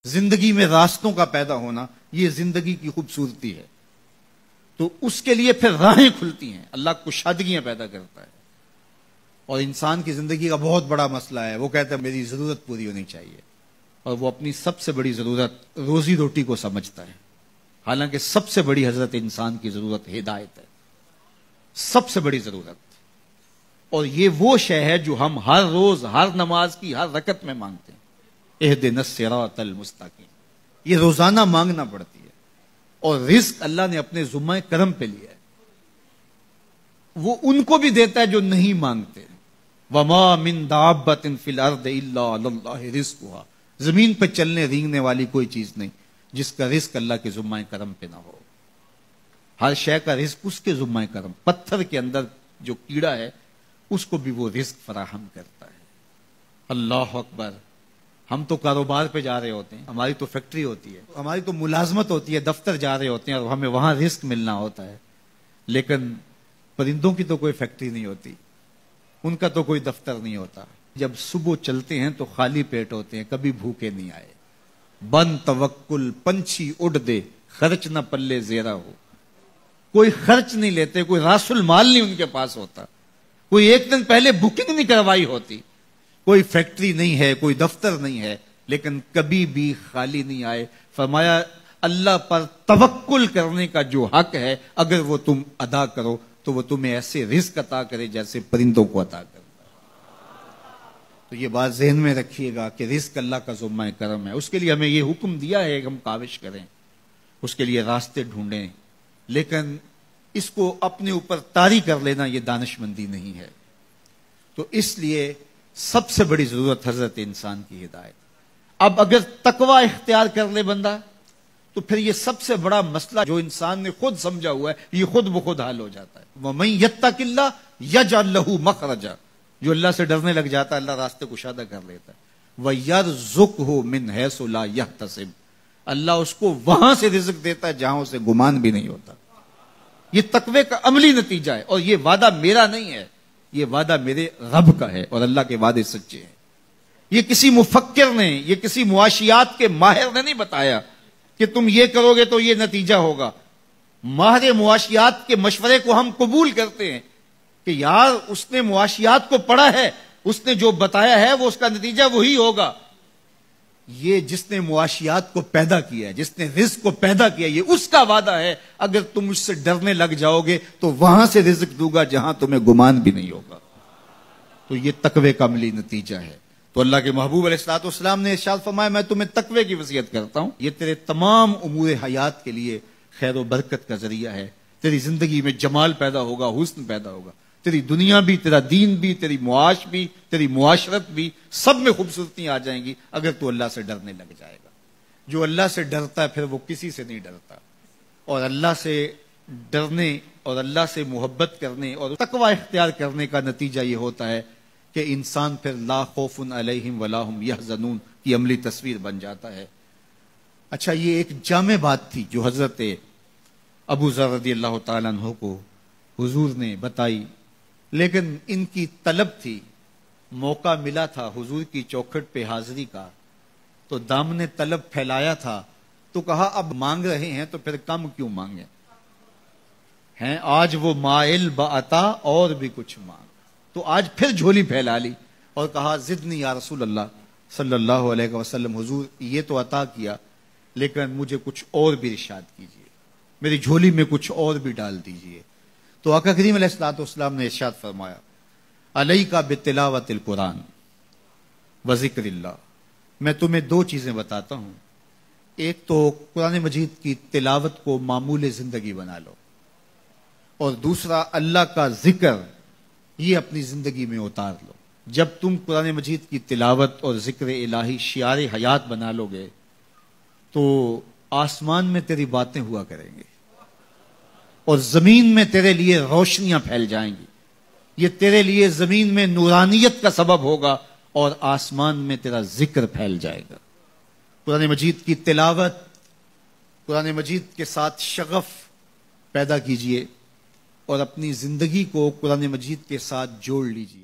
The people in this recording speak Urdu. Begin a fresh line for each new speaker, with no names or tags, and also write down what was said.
زندگی میں راستوں کا پیدا ہونا یہ زندگی کی خوبصورتی ہے. تو اس کے لیے پھر راہیں کھلتی ہیں، اللہ کشادگیاں پیدا کرتا ہے. اور انسان کی زندگی کا بہت بڑا مسئلہ ہے، وہ کہتا ہے میری ضرورت پوری ہونی چاہیے، اور وہ اپنی سب سے بڑی ضرورت روزی روٹی کو سمجھتا ہے. حالانکہ سب سے بڑی حضرت انسان کی ضرورت ہدایت ہے، سب سے بڑی ضرورت. اور یہ وہ شے ہے جو ہم ہر روز ہر نماز کی ہر رکعت میں مانگتے ہیں، اہدنا الصراط المستقیم. یہ روزانہ مانگنا پڑتی ہے. اور رزق اللہ نے اپنے ذمہ کرم پہ لیا ہے، وہ ان کو بھی دیتا ہے جو نہیں مانگتے. وما من دابۃ فی الارض الا علی اللہ رزقها. زمین پہ چلنے رینگنے والی کوئی چیز نہیں جس کا رزق اللہ کے ذمہ کرم پہ نہ ہو. ہر شے کا رزق اس کے ذمہ کرم. پتھر کے اندر جو کیڑا ہے اس کو بھی وہ رزق فراہم کرتا ہے. اللہ اکبر. ہم تو کاروبار پہ جا رہے ہوتے ہیں، ہماری تو فیکٹری ہوتی ہے، ہماری تو ملازمت ہوتی ہے، دفتر جا رہے ہوتے ہیں اور ہمیں وہاں رزق ملنا ہوتا ہے. لیکن پرندوں کی تو کوئی فیکٹری نہیں ہوتی، ان کا تو کوئی دفتر نہیں ہوتا. جب صبح چلتے ہیں تو خالی پیٹ ہوتے ہیں، کبھی بھوکے نہیں آئے. بن توکل پنچھی اڑ دے، خرچ نہ پلے زیرہ ہو. کوئی خرچ نہیں لیتے، کوئی راس المال نہیں ان کے پاس ہوتا، کوئی ایک دن پہلے بکنگ نہیں کروائی ہوتی. کوئی فیکٹری نہیں ہے، کوئی دفتر نہیں ہے، لیکن کبھی بھی خالی نہیں آئے. فرمایا اللہ پر توکل کرنے کا جو حق ہے اگر وہ تم ادا کرو تو وہ تمہیں ایسے رزق عطا کرے جیسے پرندوں کو عطا کرے. تو یہ بات ذہن میں رکھیے گا کہ رزق اللہ کا ذمہ کرم ہے. اس کے لیے ہمیں یہ حکم دیا ہے کہ ہم کاوش کریں، اس کے لیے راستے ڈھونڈیں. لیکن اس کو اپنے اوپر طاری کر لینا یہ دانش مندی نہیں ہے. تو اس لیے سب سے بڑی ضرورت حضرت انسان کی ہدایت. اب اگر تقوی اختیار کر لے بندہ تو پھر یہ سب سے بڑا مسئلہ جو انسان نے خود سمجھا ہوا ہے یہ خود بخود حل ہو جاتا ہے. وَمَن يَتَّقِ اللَّهَ يَجْعَل لَّهُ مَخْرَجًا. جو اللہ سے ڈرنے لگ جاتا ہے اللہ راستے کشادہ کر لیتا ہے. وَيَرْزُقْهُ مِنْ حَيْثُ لَا يَحْتَسِبُ. اللہ اس کو وہاں سے رزق دیتا ہے جہاں اسے گمان بھی نہیں ہوتا. یہ تقوی کا عملی نتیجہ ہے. اور یہ وعدہ میرا نہیں ہے، یہ وعدہ میرے رب کا ہے، اور اللہ کے وعدے سچے ہیں. یہ کسی مفکر نے، یہ کسی معاشیات کے ماہر نے نہیں بتایا کہ تم یہ کرو گے تو یہ نتیجہ ہوگا. ماہر معاشیات کے مشورے کو ہم قبول کرتے ہیں کہ یار اس نے معاشیات کو پڑھا ہے، اس نے جو بتایا ہے وہ اس کا نتیجہ وہی ہوگا. یہ جس نے معاشیات کو پیدا کیا ہے، جس نے رزق کو پیدا کیا ہے، یہ اس کا وعدہ ہے اگر تم اس سے ڈرنے لگ جاؤ گے تو وہاں سے رزق دوں گا جہاں تمہیں گمان بھی نہیں ہوگا. تو یہ تقوی کا عملی نتیجہ ہے. تو اللہ کے محبوب علیہ الصلوۃ والسلام نے ارشاد فرمایا میں تمہیں تقوی کی وصیت کرتا ہوں، یہ تیرے تمام امور حیات کے لیے خیر و برکت کا ذریعہ ہے. تیری زندگی میں جمال پیدا ہوگا، حسن پیدا ہوگا، تیری دنیا بھی، تیرا دین بھی، تیری معاش بھی، تیری معاشرت بھی، سب میں خوبصورتی آ جائیں گی اگر تو اللہ سے ڈرنے لگ جائے گا. جو اللہ سے ڈرتا ہے پھر وہ کسی سے نہیں ڈرتا. اور اللہ سے ڈرنے اور اللہ سے محبت کرنے اور تقوی اختیار کرنے کا نتیجہ یہ ہوتا ہے کہ انسان پھر لا خوف علیہم ولا ہم یحزنون کی عملی تصویر بن جاتا ہے. اچھا، یہ ایک جامع بات تھی جو حضرت ابو ذر رضی اللہ تعالیٰ عنہ کو حضور نے بتائی، لیکن ان کی طلب تھی. موقع ملا تھا حضور کی چوکھٹ پہ حاضری کا تو دامن طلب پھیلایا تھا تو کہا اب مانگ رہے ہیں تو پھر کم کیوں مانگیں ہیں. آج وہ مائل بعطا اور بھی کچھ مانگ. تو آج پھر جھولی پھیلا لی اور کہا زدنی یا رسول اللہ صلی اللہ علیہ وسلم. حضور یہ تو عطا کیا لیکن مجھے کچھ اور بھی ارشاد کیجئے، میری جھولی میں کچھ اور بھی ڈال دیجئے. تو آقا کریم علیہ الصلوۃ والسلام نے ارشاد فرمایا علیک بتلاوت القرآن و ذکر اللہ. میں تمہیں دو چیزیں بتاتا ہوں. ایک تو قرآن مجید کی تلاوت کو معمول زندگی بنا لو، اور دوسرا اللہ کا ذکر یہ اپنی زندگی میں اتار لو. جب تم قرآن مجید کی تلاوت اور ذکر الہی شعار حیات بنا لو گے تو آسمان میں تیری باتیں ہوا کریں گے اور زمین میں تیرے لیے روشنیاں پھیل جائیں گی. یہ تیرے لیے زمین میں نورانیت کا سبب ہوگا اور آسمان میں تیرا ذکر پھیل جائے گا. قرآن مجید کی تلاوت، قرآن مجید کے ساتھ شغف پیدا کیجئے اور اپنی زندگی کو قرآن مجید کے ساتھ جوڑ لیجئے.